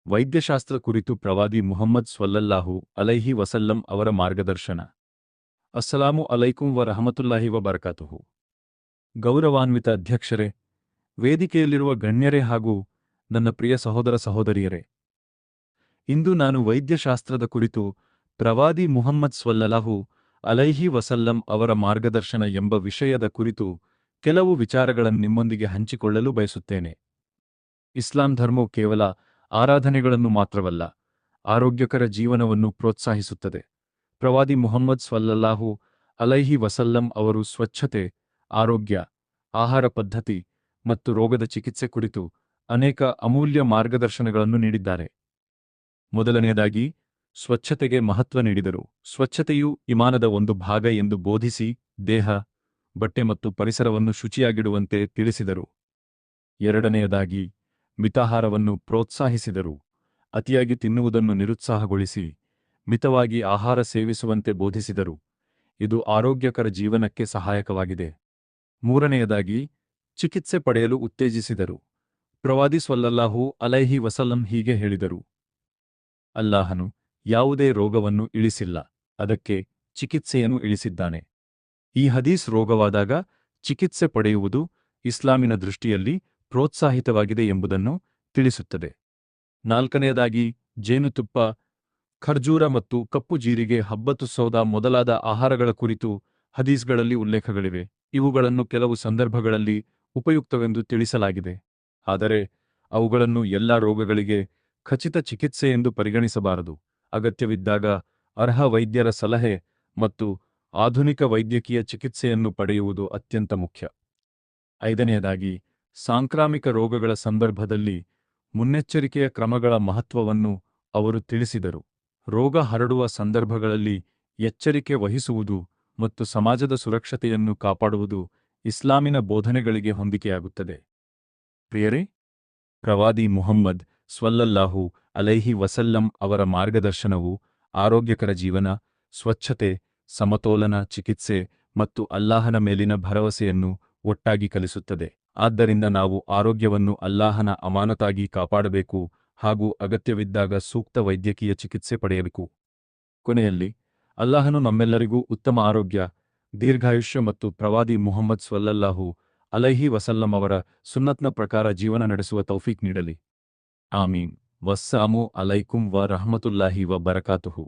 ವೈದ್ಯಶಾಸ್ತ್ರ ಕುರಿತು ಪ್ರವಾದಿ ಮುಹಮ್ಮದ್ ಸ್ವಲ್ಲಲ್ಲಾಹು ಅಲೈಹಿ ವಸಲ್ಲಂ ಅವರ ಮಾರ್ಗದರ್ಶನ. ಅಸ್ಸಲಾಮು ಅಲೈಕುಂ ವ ರಹಮತುಲ್ಲಾಹಿ ವ ಬರಕಾತುಹು. ಗೌರವಾನ್ವಿತ ಅಧ್ಯಕ್ಷರೇ, ವೇದಿಕೆಯಲ್ಲಿರುವ ಗಣ್ಯರೇ ಹಾಗೂ ನನ್ನ ಪ್ರಿಯ ಸಹೋದರ ಸಹೋದರಿಯರೇ, ಇಂದು ನಾನು ವೈದ್ಯಶಾಸ್ತ್ರದ ಕುರಿತು ಪ್ರವಾದಿ ಮುಹಮ್ಮದ್ ಸ್ವಲ್ಲಲ್ಲಾಹು ಅಲೈಹಿ ವಸಲ್ಲಂ ಅವರ ಮಾರ್ಗದರ್ಶನ ಎಂಬ ವಿಷಯದ ಕುರಿತು ಕೆಲವು ವಿಚಾರಗಳನ್ನು ನಿಮ್ಮೊಂದಿಗೆ ಹಂಚಿಕೊಳ್ಳಲು ಬಯಸುತ್ತೇನೆ. ಇಸ್ಲಾಂ ಧರ್ಮವು ಕೇವಲ ಆರಾಧನೆಗಳನ್ನು ಮಾತ್ರವಲ್ಲ, ಆರೋಗ್ಯಕರ ಜೀವನವನ್ನು ಪ್ರೋತ್ಸಾಹಿಸುತ್ತದೆ. ಪ್ರವಾದಿ ಮುಹಮ್ಮದ್ ಸ್ವಲ್ಲಲ್ಲಾಹು ಅಲೈಹಿ ವಸಲ್ಲಂ ಅವರು ಸ್ವಚ್ಛತೆ, ಆರೋಗ್ಯ, ಆಹಾರ ಪದ್ಧತಿ ಮತ್ತು ರೋಗದ ಚಿಕಿತ್ಸೆ ಕುರಿತು ಅನೇಕ ಅಮೂಲ್ಯ ಮಾರ್ಗದರ್ಶನಗಳನ್ನು ನೀಡಿದ್ದಾರೆ. ಮೊದಲನೆಯದಾಗಿ, ಸ್ವಚ್ಛತೆಗೆ ಮಹತ್ವ ನೀಡಿದರು. ಸ್ವಚ್ಛತೆಯು ಇಮಾನದ ಒಂದು ಭಾಗ ಎಂದು ಬೋಧಿಸಿ ದೇಹ, ಬಟ್ಟೆ ಮತ್ತು ಪರಿಸರವನ್ನು ಶುಚಿಯಾಗಿಡುವಂತೆ ತಿಳಿಸಿದರು. ಎರಡನೆಯದಾಗಿ, ಮಿತಾಹಾರವನ್ನು ಪ್ರೋತ್ಸಾಹಿಸಿದರು. ಅತಿಯಾಗಿ ತಿನ್ನುವುದನ್ನು ನಿರುತ್ಸಾಹಗೊಳಿಸಿ ಮಿತವಾಗಿ ಆಹಾರ ಸೇವಿಸುವಂತೆ ಬೋಧಿಸಿದರು. ಇದು ಆರೋಗ್ಯಕರ ಜೀವನಕ್ಕೆ ಸಹಾಯಕವಾಗಿದೆ. ಮೂರನೆಯದಾಗಿ, ಚಿಕಿತ್ಸೆ ಪಡೆಯಲು ಉತ್ತೇಜಿಸಿದರು. ಪ್ರವಾದಿ ಸ್ವಲ್ಲಲ್ಲಾಹು ಅಲೈಹಿ ವಸಲ್ಲಂ ಹೀಗೆ ಹೇಳಿದರು: ಅಲ್ಲಾಹನು ಯಾವುದೇ ರೋಗವನ್ನು ಇಳಿಸಿಲ್ಲ, ಅದಕ್ಕೆ ಚಿಕಿತ್ಸೆಯನ್ನು ಇಳಿಸಿದ್ದಾನೆ. ಈ ಹದೀಸ್ ರೋಗವಾದಾಗ ಚಿಕಿತ್ಸೆ ಪಡೆಯುವುದು ಇಸ್ಲಾಮಿನ ದೃಷ್ಟಿಯಲ್ಲಿ ಪ್ರೋತ್ಸಾಹಿತವಾಗಿದೆ ಎಂಬುದನ್ನು ತಿಳಿಸುತ್ತದೆ. ನಾಲ್ಕನೆಯದಾಗಿ, ಜೇನುತುಪ್ಪ, ಖರ್ಜೂರ ಮತ್ತು ಕಪ್ಪು ಜೀರಿಗೆ, ಹಬ್ಬತ್ತು ಸೌದಾ ಮೊದಲಾದ ಆಹಾರಗಳ ಕುರಿತು ಹದೀಸ್ಗಳಲ್ಲಿ ಉಲ್ಲೇಖಗಳಿವೆ. ಇವುಗಳನ್ನು ಕೆಲವು ಸಂದರ್ಭಗಳಲ್ಲಿ ಉಪಯುಕ್ತವೆಂದು ತಿಳಿಸಲಾಗಿದೆ, ಆದರೆ ಅವುಗಳನ್ನು ಎಲ್ಲಾ ರೋಗಗಳಿಗೆ ಖಚಿತ ಚಿಕಿತ್ಸೆ ಎಂದು ಪರಿಗಣಿಸಬಾರದು. ಅಗತ್ಯವಿದ್ದಾಗ ಅರ್ಹ ವೈದ್ಯರ ಸಲಹೆ ಮತ್ತು ಆಧುನಿಕ ವೈದ್ಯಕೀಯ ಚಿಕಿತ್ಸೆಯನ್ನು ಪಡೆಯುವುದು ಅತ್ಯಂತ ಮುಖ್ಯ. ಐದನೆಯದಾಗಿ, ಸಾಂಕ್ರಾಮಿಕ ರೋಗಗಳ ಸಂದರ್ಭದಲ್ಲಿ ಮುನ್ನೆಚ್ಚರಿಕೆಯ ಕ್ರಮಗಳ ಮಹತ್ವವನ್ನು ಅವರು ತಿಳಿಸಿದರು. ರೋಗ ಹರಡುವ ಸಂದರ್ಭಗಳಲ್ಲಿ ಎಚ್ಚರಿಕೆ ವಹಿಸುವುದು ಮತ್ತು ಸಮಾಜದ ಸುರಕ್ಷತೆಯನ್ನು ಕಾಪಾಡುವುದು ಇಸ್ಲಾಮಿನ ಬೋಧನೆಗಳಿಗೆ ಹೊಂದಿಕೆಯಾಗುತ್ತದೆ. ಪ್ರಿಯರೇ, ಪ್ರವಾದಿ ಮುಹಮ್ಮದ್ ಸ್ವಲ್ಲಲ್ಲಾಹು ಅಲೈಹಿ ವಸಲ್ಲಂ ಅವರ ಮಾರ್ಗದರ್ಶನವು ಆರೋಗ್ಯಕರ ಜೀವನ, ಸ್ವಚ್ಛತೆ, ಸಮತೋಲನ ಚಿಕಿತ್ಸೆ ಮತ್ತು ಅಲ್ಲಾಹನ ಮೇಲಿನ ಭರವಸೆಯನ್ನು ಒಟ್ಟಾಗಿ ಕಲಿಸುತ್ತದೆ. ಆದ್ದರಿಂದ ನಾವು ಆರೋಗ್ಯವನ್ನು ಅಲ್ಲಾಹನ ಅಮಾನತಾಗಿ ಕಾಪಾಡಬೇಕು ಹಾಗೂ ಅಗತ್ಯವಿದ್ದಾಗ ಸೂಕ್ತ ವೈದ್ಯಕೀಯ ಚಿಕಿತ್ಸೆ ಪಡೆಯಬೇಕು. ಕೊನೆಯಲ್ಲಿ, ಅಲ್ಲಾಹನು ನಮ್ಮೆಲ್ಲರಿಗೂ ಉತ್ತಮ ಆರೋಗ್ಯ, ದೀರ್ಘಾಯುಷ್ಯ ಮತ್ತು ಪ್ರವಾದಿ ಮುಹಮ್ಮದ್ ಸ್ವಲ್ಲಲ್ಲಾಹು ಅಲೈಹಿ ವಸಲ್ಲಂ ಅವರ ಸುನ್ನತ್ನ ಪ್ರಕಾರ ಜೀವನ ನಡೆಸುವ ತೌಫೀಕ್ ನೀಡಲಿ. ಆಮೀನ್. ವಸ್ಸಲಾಮು ಅಲೈಕುಂ ವ ರಹಮತುಲ್ಲಾಹಿ ವ ಬರಕಾತುಹು.